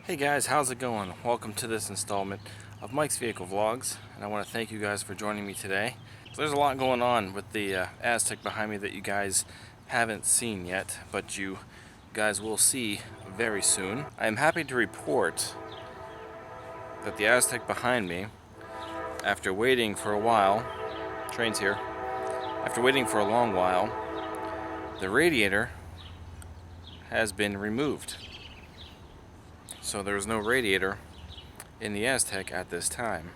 Hey guys, how's it going? Welcome to this installment of Mike's Vehicle Vlogs, and I want to thank you guys for joining me today. So there's a lot going on with the Aztek behind me that you guys haven't seen yet, but you guys will see very soon. I am happy to report that the Aztek behind me, after waiting for a while, train's here, after waiting for a long while, the radiator has been removed. So there's no radiator in the Aztek at this time.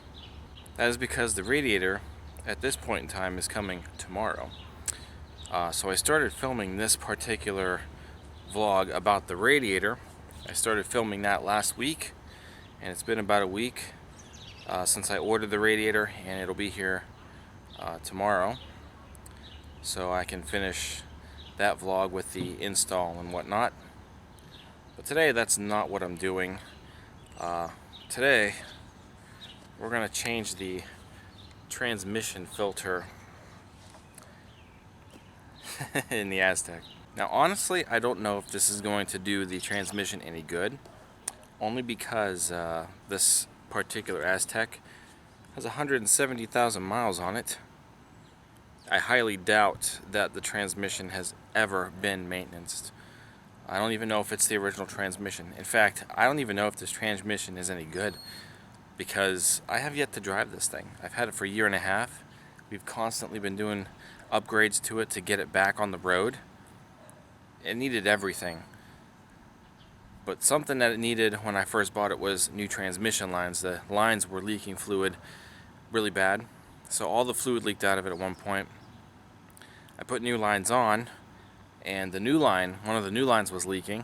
That is because the radiator at this point in time is coming tomorrow. So I started filming this particular vlog about the radiator. I started filming that last week, and it's been about a week since I ordered the radiator, and it'll be here tomorrow. So I can finish that vlog with the install and whatnot. But today that's not what I'm doing. Today we're going to change the transmission filter in the Aztek. Now honestly, I don't know if this is going to do the transmission any good, only because this particular Aztek has 170,000 miles on it. I highly doubt that the transmission has ever been maintained. I don't even know if it's the original transmission. In fact, I don't even know if this transmission is any good, because I have yet to drive this thing. I've had it for a year and a half. We've constantly been doing upgrades to it to get it back on the road. It needed everything. But something that it needed when I first bought it was new transmission lines. The lines were leaking fluid really bad. So all the fluid leaked out of it at one point. I put new lines on, and the new line, one of the new lines was leaking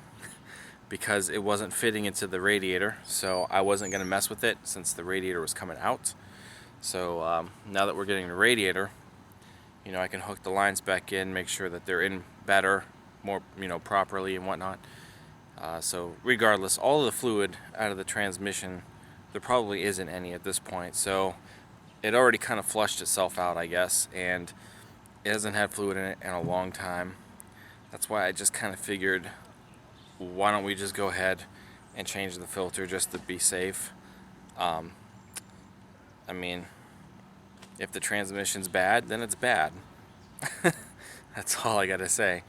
because it wasn't fitting into the radiator, so I wasn't going to mess with it since the radiator was coming out. So now that we're getting the radiator, I can hook the lines back in, make sure that they're in better, more, properly and whatnot. So regardless, all of the fluid out of the transmission, there probably isn't any at this point, so it already kind of flushed itself out, I guess, and it hasn't had fluid in it in a long time. That's why I just kind of figured, why don't we just go ahead and change the filter just to be safe. I mean, if the transmission's bad, then it's bad. That's all I gotta say.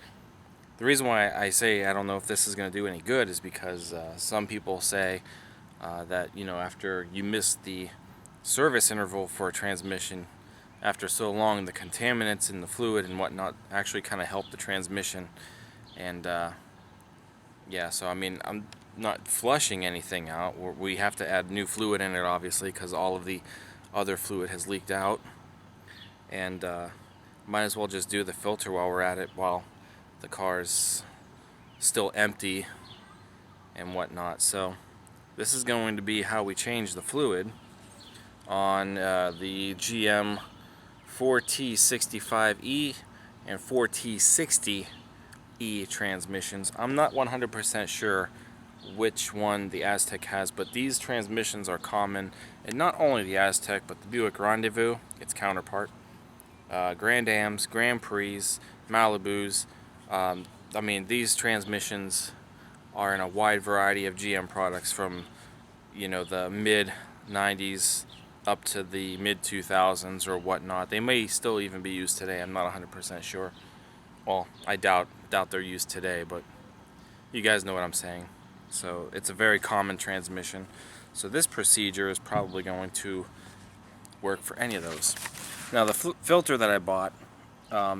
The reason why I say I don't know if this is going to do any good is because some people say that, after you miss the service interval for a transmission after so long, the contaminants in the fluid and whatnot actually kind of help the transmission. And yeah, so I mean, I'm not flushing anything out. We have to add new fluid in it, obviously, because all of the other fluid has leaked out. And might as well just do the filter while we're at it, while the car's still empty and whatnot. So this is going to be how we change the fluid on the GM 4T65E and 4T60E transmissions. I'm not 100% sure which one the Aztek has, but these transmissions are common in not only the Aztek, but the Buick Rendezvous, its counterpart, Grand Ams, Grand Prix, Malibus. I mean, these transmissions are in a wide variety of GM products, from the mid 90s up to the mid 2000s or whatnot. They may still even be used today. I'm not 100% sure. Well, I doubt they're used today, but you guys know what I'm saying. So it's a very common transmission. So this procedure is probably going to work for any of those. Now the filter that I bought a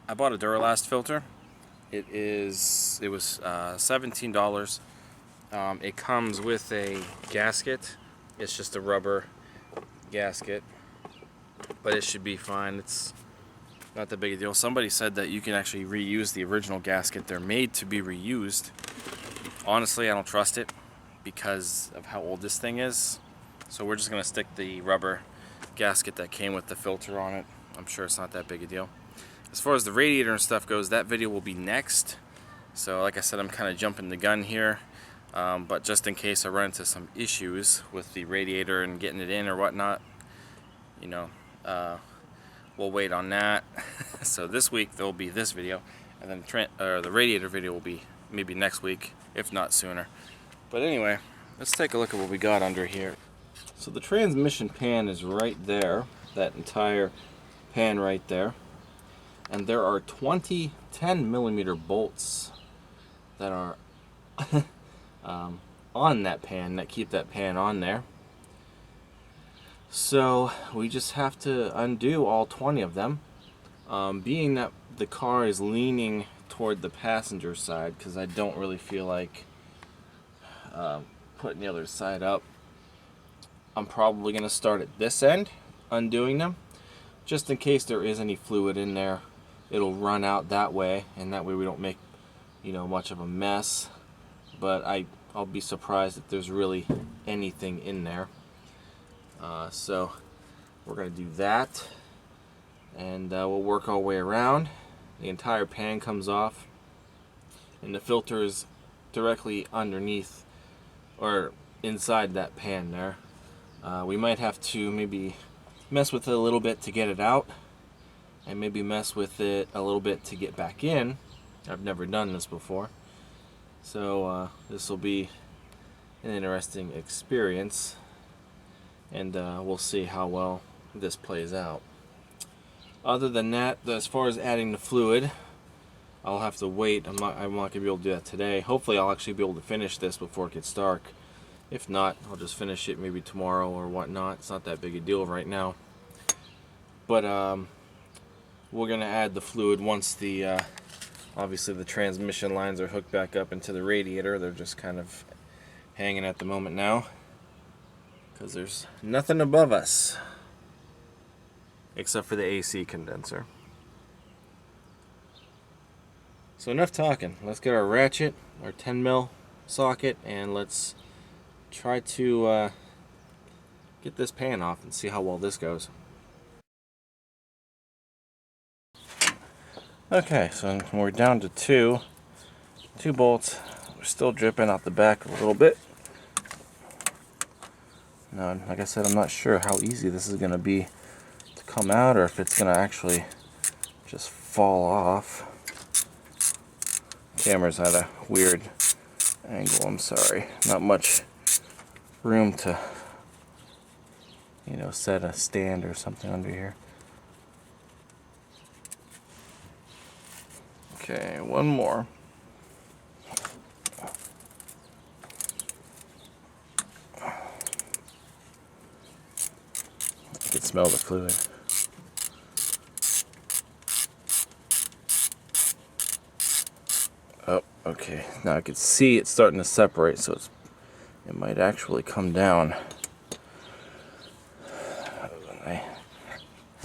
Duralast filter. It was $17. It comes with a gasket. It's just a rubber gasket, but it should be fine. It's not that big a deal. Somebody said that you can actually reuse the original gasket. They're made to be reused. Honestly, I don't trust it because of how old this thing is. So we're just going to stick the rubber gasket that came with the filter on it. I'm sure it's not that big a deal. As far as the radiator and stuff goes, that video will be next. So like I said, I'm kind of jumping the gun here. But just in case I run into some issues with the radiator and getting it in or whatnot, we'll wait on that. So this week there will be this video, and then the radiator video will be maybe next week, if not sooner. But anyway, let's take a look at what we got under here. So the transmission pan is right there, that entire pan right there. And there are 20 10mm bolts that are on that pan, that keep that pan on there. So we just have to undo all 20 of them. Being that the car is leaning toward the passenger side, because I don't really feel like putting the other side up, I'm probably going to start at this end, undoing them, just in case there is any fluid in there. It'll run out that way, and that way we don't make, you know, much of a mess. But I'll be surprised if there's really anything in there. So we're going to do that, and we'll work our way around. The entire pan comes off, and the filter is directly underneath or inside that pan there. We might have to maybe mess with it a little bit to get it out, and maybe mess with it a little bit to get back in. I've never done this before, so this will be an interesting experience, and we'll see how well this plays out. Other than that, as far as adding the fluid, I'll have to wait. I'm not going to be able to do that today. Hopefully I'll actually be able to finish this before it gets dark. If not, I'll just finish it maybe tomorrow or whatnot. It's not that big a deal right now. But we're going to add the fluid once the obviously the transmission lines are hooked back up into the radiator. They're just kind of hanging at the moment now, because there's nothing above us except for the AC condenser. So enough talking. Let's get our ratchet, our 10mm socket, and let's try to get this pan off and see how well this goes. Okay, so we're down to two bolts. We're still dripping out the back a little bit. Now, like I said, I'm not sure how easy this is going to be to come out, or if it's going to actually just fall off. Camera's at a weird angle, I'm sorry. Not much room to, you know, set a stand or something under here. Okay, one more. I can smell the fluid. Oh, okay. Now I can see it's starting to separate, so it might actually come down. I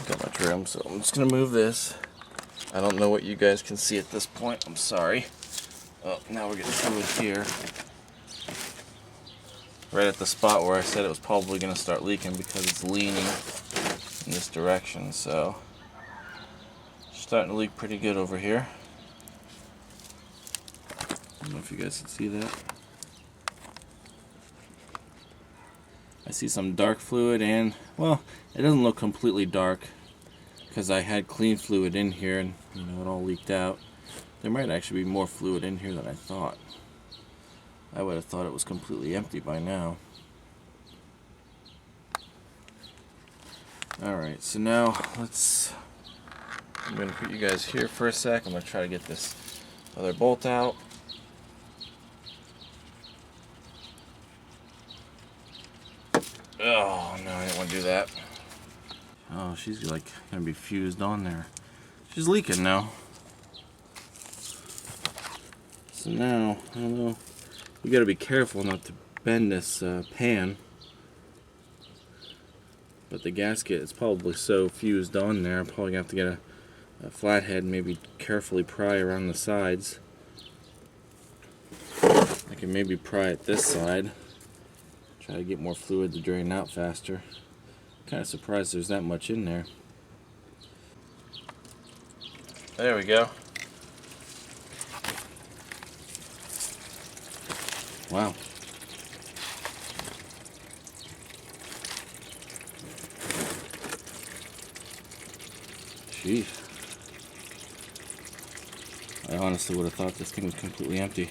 got much room, so I'm just gonna move this. I don't know what you guys can see at this point. I'm sorry. Oh, now we're getting fluid here. Right at the spot where I said it was probably gonna start leaking because it's leaning in this direction. So it's starting to leak pretty good over here. I don't know if you guys can see that. I see some dark fluid, and, well, it doesn't look completely dark because I had clean fluid in here, and, you know, it all leaked out. There might actually be more fluid in here than I thought. I would have thought it was completely empty by now. Alright, so now I'm going to put you guys here for a sec. I'm going to try to get this other bolt out. Oh, no, I didn't want to do that. Oh, she's like going to be fused on there. She's leaking now. So now, I don't know. You got to be careful not to bend this pan. But the gasket is probably so fused on there, I'm probably going to have to get a flathead and maybe carefully pry around the sides. I can maybe pry at this side. Try to get more fluid to drain out faster. Kind of surprised there's that much in there. There we go. Wow. Jeez. I honestly would have thought this thing was completely empty.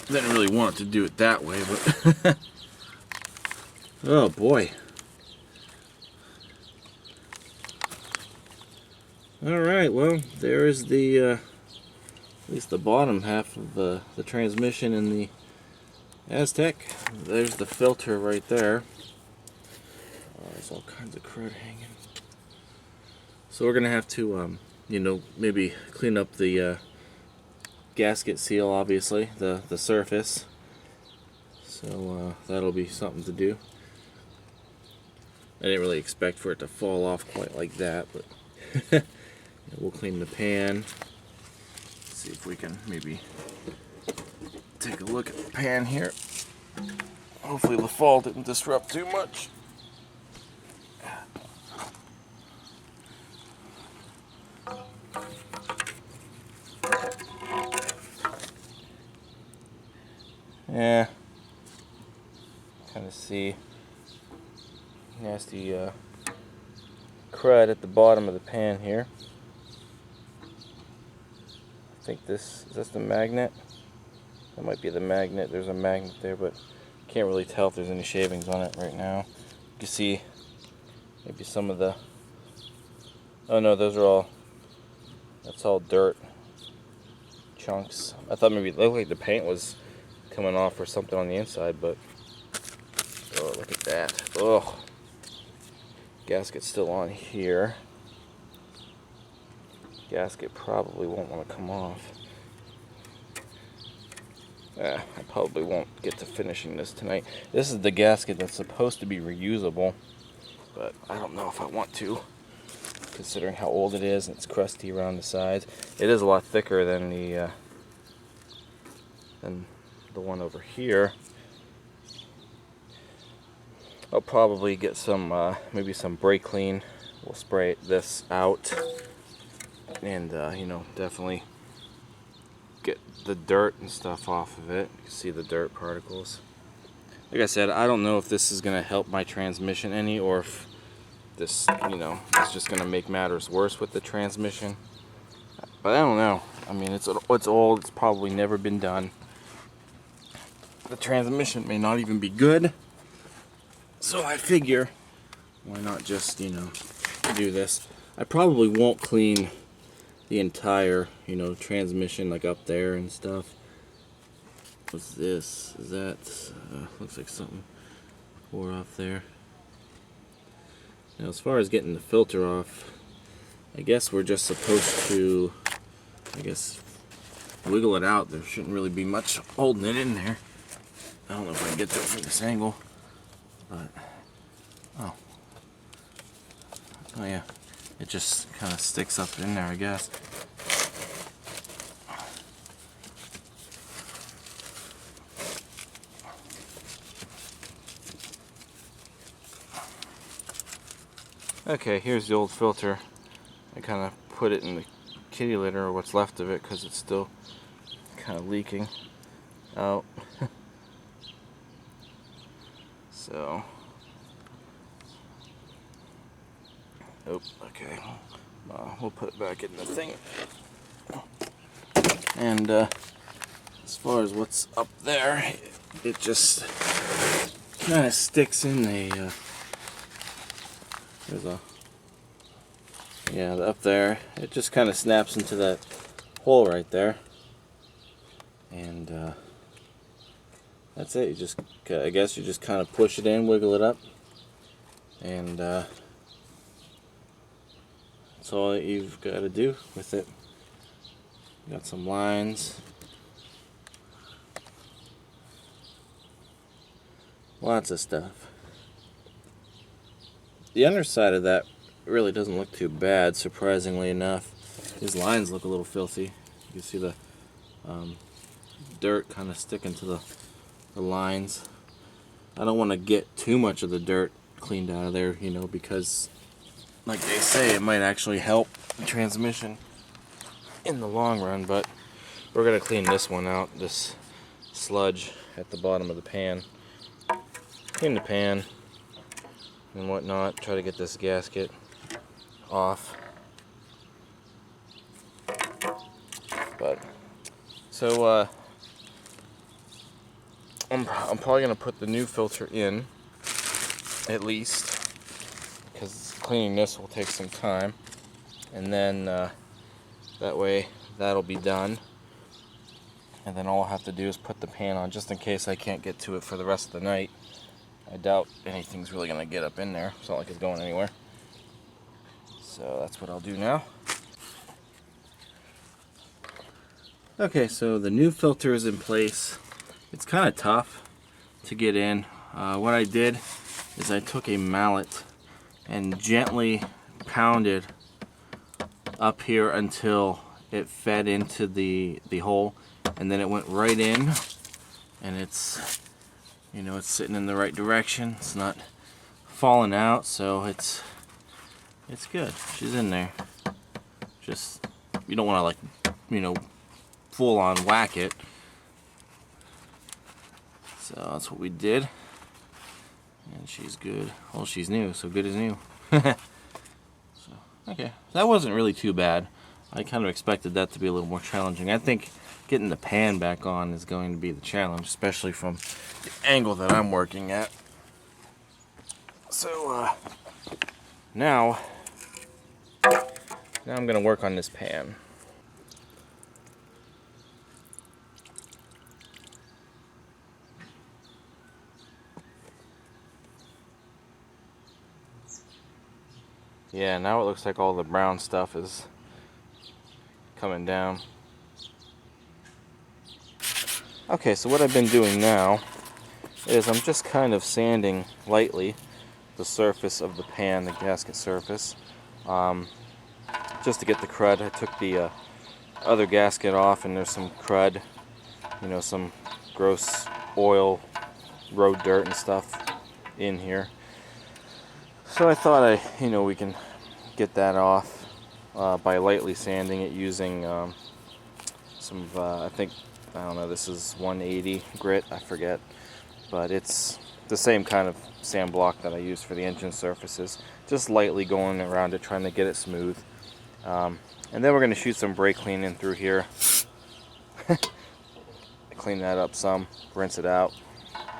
Didn't really want to do it that way, but oh boy. Alright, well, there is the at least the bottom half of the transmission in the Aztek. There's the filter right there. There's all kinds of crud hanging. So we're gonna have to you know, maybe clean up the gasket seal, obviously, the surface. So that'll be something to do. I didn't really expect for it to fall off quite like that, but we'll clean the pan. See if we can maybe take a look at the pan here. Hopefully the fall didn't disrupt too much. Yeah, kind of see nasty crud at the bottom of the pan here. I think is this the magnet? That might be the magnet. There's a magnet there, but can't really tell if there's any shavings on it right now. You can see maybe some of the, oh no, those are all, that's all dirt chunks. I thought maybe it looked like the paint was coming off or something on the inside, but oh, look at that. Oh, gasket's still on here. Gasket probably won't want to come off. I probably won't get to finishing this tonight. This is the gasket that's supposed to be reusable, but I don't know if I want to, considering how old it is and it's crusty around the sides. It is a lot thicker than the one over here. I'll probably get some maybe some brake clean. We'll spray this out and you know, definitely get the dirt and stuff off of it. You can see the dirt particles. Like I said, I don't know if this is going to help my transmission any, or if this, you know, is just going to make matters worse with the transmission. But I don't know. I mean, it's old. It's probably never been done. The transmission may not even be good. So I figure, why not just, you know, do this. I probably won't clean the entire, you know, transmission, like up there and stuff. What's this? Is that, looks like something tore off there. Now as far as getting the filter off, I guess we're just supposed to, I guess, wiggle it out. There shouldn't really be much holding it in there. I don't know if I can get to it from this angle, but, oh yeah, it just kind of sticks up in there, I guess. Okay, here's the old filter. I kind of put it in the kitty litter, or what's left of it, because it's still kind of leaking out. So, oh, okay. We'll put it back in the thing. And as far as what's up there, it just kind of sticks in a. There's a, yeah, up there. It just kind of snaps into that hole right there, and that's it. You just, I guess, you just kind of push it in, wiggle it up, and that's all that you've got to do with it. Got some lines, lots of stuff. The underside of that really doesn't look too bad, surprisingly enough. These lines look a little filthy. You can see the dirt kind of sticking to the lines. I don't want to get too much of the dirt cleaned out of there, you know, because like they say, it might actually help the transmission in the long run. But we're going to clean this one out, this sludge at the bottom of the pan. Clean the pan and whatnot, try to get this gasket off. But so I'm probably gonna put the new filter in at least, because cleaning this will take some time, and then that way that'll be done. And then all I'll have to do is put the pan on, just in case I can't get to it for the rest of the night. I doubt anything's really gonna get up in there. It's not like it's going anywhere. So that's what I'll do now. Okay, so the new filter is in place. It's kind of tough to get in. What I did is I took a mallet and gently pounded up here until it fed into the hole, and then it went right in, and it's, you know, it's sitting in the right direction. It's not falling out, so it's good. She's in there. Just, you don't want to, like, you know, full on whack it. So that's what we did, and she's good. Well, she's new, so good as new. So, okay, that wasn't really too bad. I kind of expected that to be a little more challenging. I think getting the pan back on is going to be the challenge, especially from the angle that I'm working at. So now I'm going to work on this pan. Yeah, now it looks like all the brown stuff is coming down. Okay, so what I've been doing now is I'm just kind of sanding lightly the surface of the pan, the gasket surface, just to get the crud. I took the other gasket off, and there's some crud, you know, some gross oil, road dirt and stuff in here. So I thought we can get that off by lightly sanding it using some, I don't know, this is 180 grit, I forget, but it's the same kind of sand block that I use for the engine surfaces. Just lightly going around it, trying to get it smooth. And then we're going to shoot some brake cleaning through here. Clean that up some, rinse it out,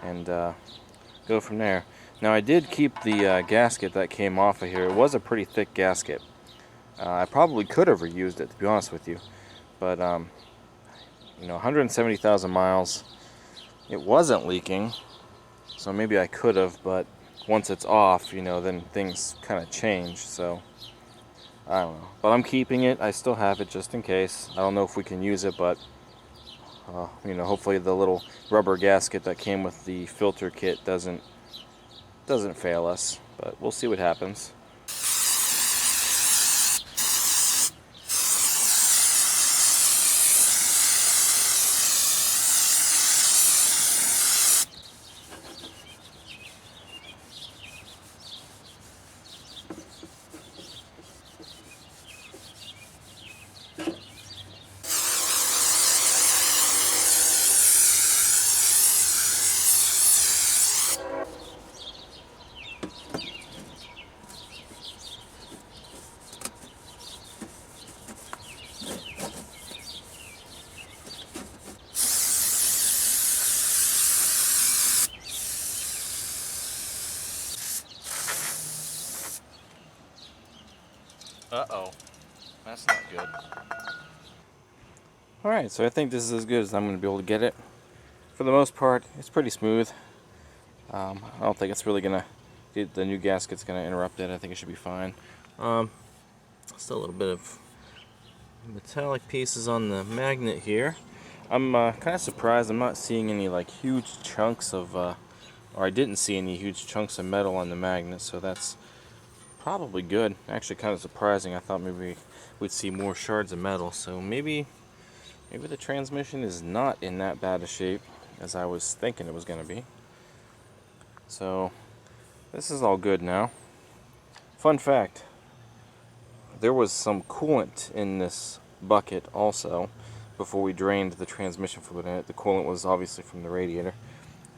and go from there. Now I did keep the gasket that came off of here. It was a pretty thick gasket. I probably could have reused it, to be honest with you, but you know, 170,000 miles, it wasn't leaking, so maybe I could have, but once it's off, you know, then things kind of change, so I don't know. But I'm keeping it. I still have it just in case. I don't know if we can use it, but you know, hopefully the little rubber gasket that came with the filter kit doesn't fail us, but we'll see what happens. Uh-oh, that's not good. Alright, so I think this is as good as I'm going to be able to get it. For the most part, it's pretty smooth. I don't think it's really going to, the new gasket's going to interrupt it. I think it should be fine. Still a little bit of metallic pieces on the magnet here. I'm kind of surprised I'm not seeing any like huge chunks of, or I didn't see any huge chunks of metal on the magnet, so that's probably good. Actually kind of surprising. I thought maybe we'd see more shards of metal, so maybe the transmission is not in that bad a shape as I was thinking it was going to be. So this is all good now. Fun fact, there was some coolant in this bucket also before we drained the transmission fluid in it. The coolant was obviously from the radiator,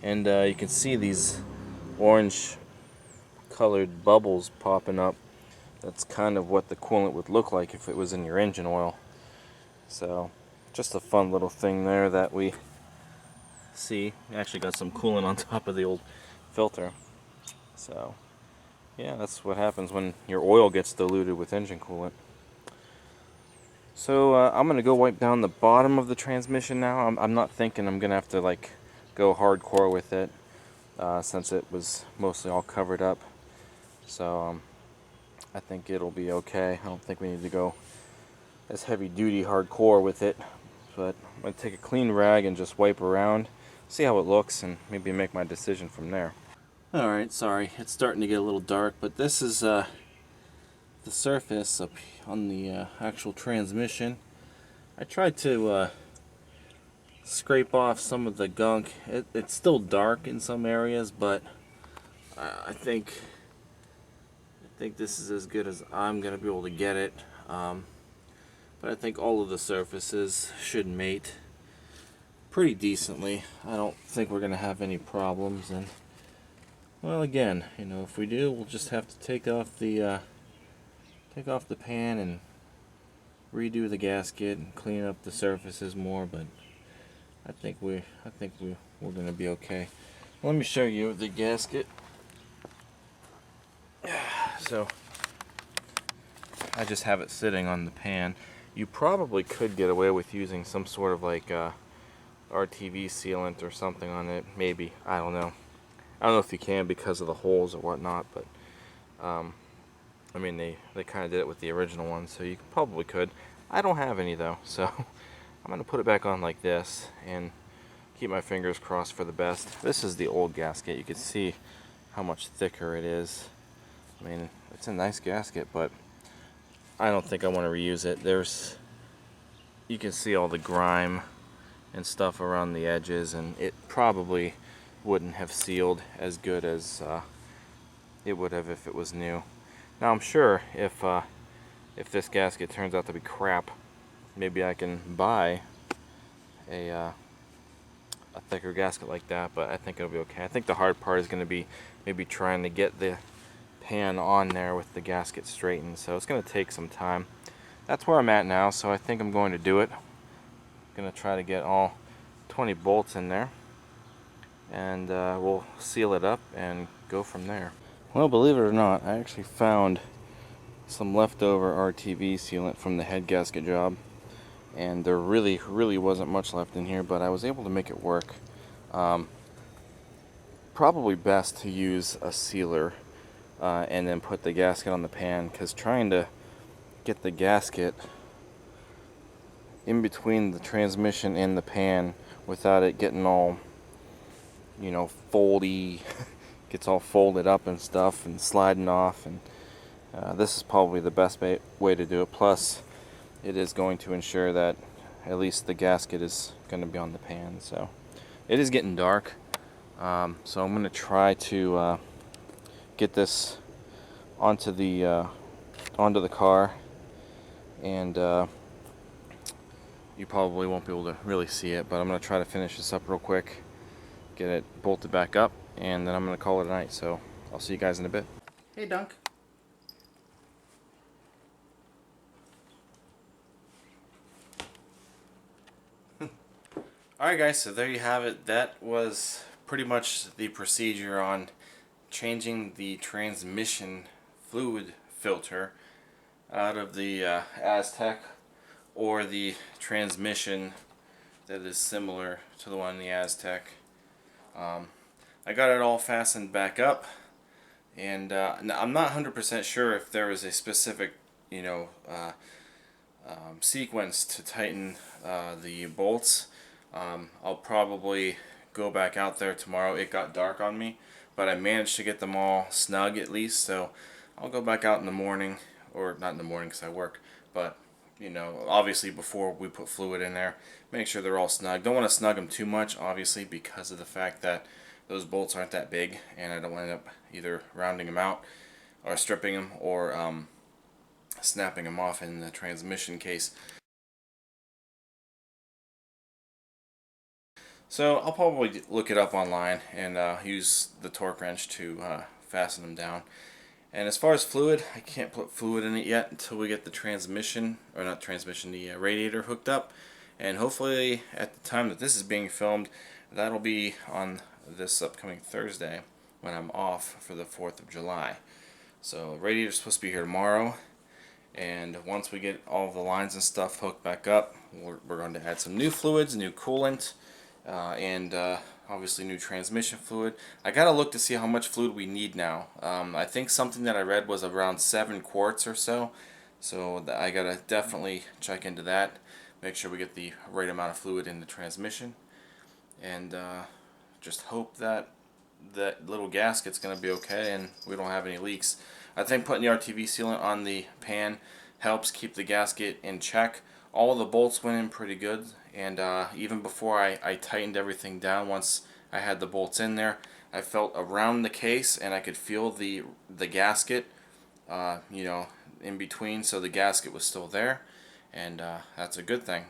and you can see these orange colored bubbles popping up. That's kind of what the coolant would look like if it was in your engine oil. So Just a fun little thing there that we see. Actually got some coolant on top of the old filter. So yeah, that's what happens when your oil gets diluted with engine coolant. So I'm gonna go wipe down the bottom of the transmission now. I'm not thinking I'm gonna have to like go hardcore with it since it was mostly all covered up. So I think it'll be okay. I don't think we need to go as heavy duty hardcore with it, but I'm gonna take a clean rag and just wipe around, see how it looks, and maybe make my decision from there. Alright, sorry, it's starting to get a little dark, but this is the surface up on the actual transmission. I tried to scrape off some of the gunk. It's still dark in some areas, but I think this is as good as I'm gonna be able to get it. But I think all of the surfaces should mate pretty decently. I don't think we're gonna have any problems. And well, again, you know, if we do, we'll just have to take off the pan and redo the gasket and clean up the surfaces more. But I think we're gonna be okay. Let me show you the gasket. So I just have it sitting on the pan. You probably could get away with using some sort of like RTV sealant or something on it. Maybe, I don't know. I don't know if you can because of the holes or whatnot, but I mean they kind of did it with the original one, so you probably could. I don't have any though, so I'm gonna put it back on like this and keep my fingers crossed for the best. This is the old gasket. You can see how much thicker it is. I mean, it's a nice gasket, but I don't think I want to reuse it. You can see all the grime and stuff around the edges, and it probably wouldn't have sealed as good as it would have if it was new. Now I'm sure if this gasket turns out to be crap, maybe I can buy a thicker gasket like that, but I think it'll be okay. I think the hard part is going to be maybe trying to get the pan on there with the gasket straightened, so it's going to take some time. That's where I'm at now, so I think I'm going to do it. I'm going to try to get all 20 bolts in there, and we'll seal it up and go from there. Well, believe it or not, I actually found some leftover RTV sealant from the head gasket job, and there really wasn't much left in here, but I was able to make it work. Probably best to use a sealer and then put the gasket on the pan, because trying to get the gasket in between the transmission and the pan without it getting all, you know, foldy, gets all folded up and stuff and sliding off, and this is probably the best way to do it. Plus it is going to ensure that at least the gasket is going to be on the pan. So it is getting dark, so I'm going to try to get this onto the car, and you probably won't be able to really see it, but I'm going to try to finish this up real quick, get it bolted back up, and then I'm going to call it a night. So I'll see you guys in a bit. Hey, Dunk. Alright guys, so there you have it. That was pretty much the procedure on changing the transmission fluid filter out of the Aztek, or the transmission that is similar to the one in the Aztek. I got it all fastened back up, and I'm not 100% sure if there is a specific, you know, sequence to tighten the bolts. I'll probably go back out there tomorrow. It got dark on me, but I managed to get them all snug at least, so I'll go back out in the morning, or not in the morning because I work, but you know, obviously before we put fluid in there, make sure they're all snug. Don't want to snug them too much, obviously, because of the fact that those bolts aren't that big, and I don't end up either rounding them out or stripping them, or snapping them off in the transmission case. So I'll probably look it up online and use the torque wrench to fasten them down. And as far as fluid, I can't put fluid in it yet until we get the transmission, or not transmission, the radiator hooked up. and hopefully at the time that this is being filmed, that'll be on this upcoming Thursday when I'm off for the 4th of July. So radiator's supposed to be here tomorrow, and once we get all the lines and stuff hooked back up, we're going to add some new fluids, new coolant, and obviously new transmission fluid. I gotta look to see how much fluid we need now. I think something that I read was around 7 quarts or so, so I gotta definitely check into that, make sure we get the right amount of fluid in the transmission, and just hope that that little gasket's gonna be okay and we don't have any leaks. I think putting the RTV sealant on the pan helps keep the gasket in check. All the bolts went in pretty good, and even before I tightened everything down, once I had the bolts in there, I felt around the case and I could feel the gasket, you know, in between, so the gasket was still there, and that's a good thing.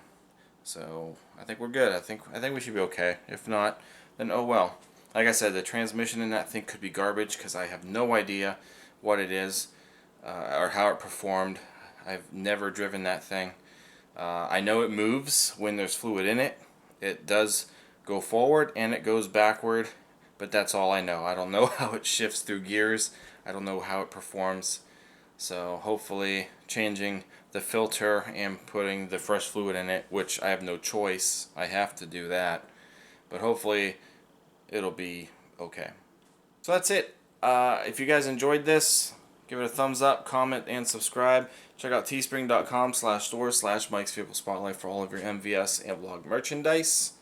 So I think we're good. I think we should be okay. If not, then oh well. Like I said, the transmission in that thing could be garbage because I have no idea what it is or how it performed. I've never driven that thing. I know it moves when there's fluid in it. It does go forward and it goes backward, but that's all I know. I don't know how it shifts through gears. I don't know how it performs. So hopefully changing the filter and putting the fresh fluid in it, which I have no choice, I have to do that, but hopefully it'll be okay. So that's it. If you guys enjoyed this, give it a thumbs up, comment, and subscribe. Check out teespring.com/store/Mike's Vehicle Spotlight for all of your MVS and vlog merchandise.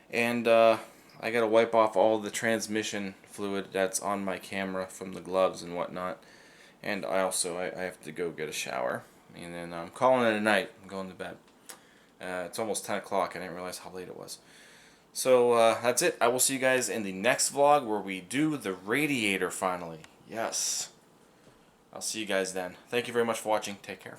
And I gotta wipe off all the transmission fluid that's on my camera from the gloves and whatnot. And I have to go get a shower. And then I'm calling it a night. I'm going to bed. It's almost 10 o'clock. I didn't realize how late it was. So that's it. I will see you guys in the next vlog where we do the radiator finally. Yes. I'll see you guys then. Thank you very much for watching. Take care.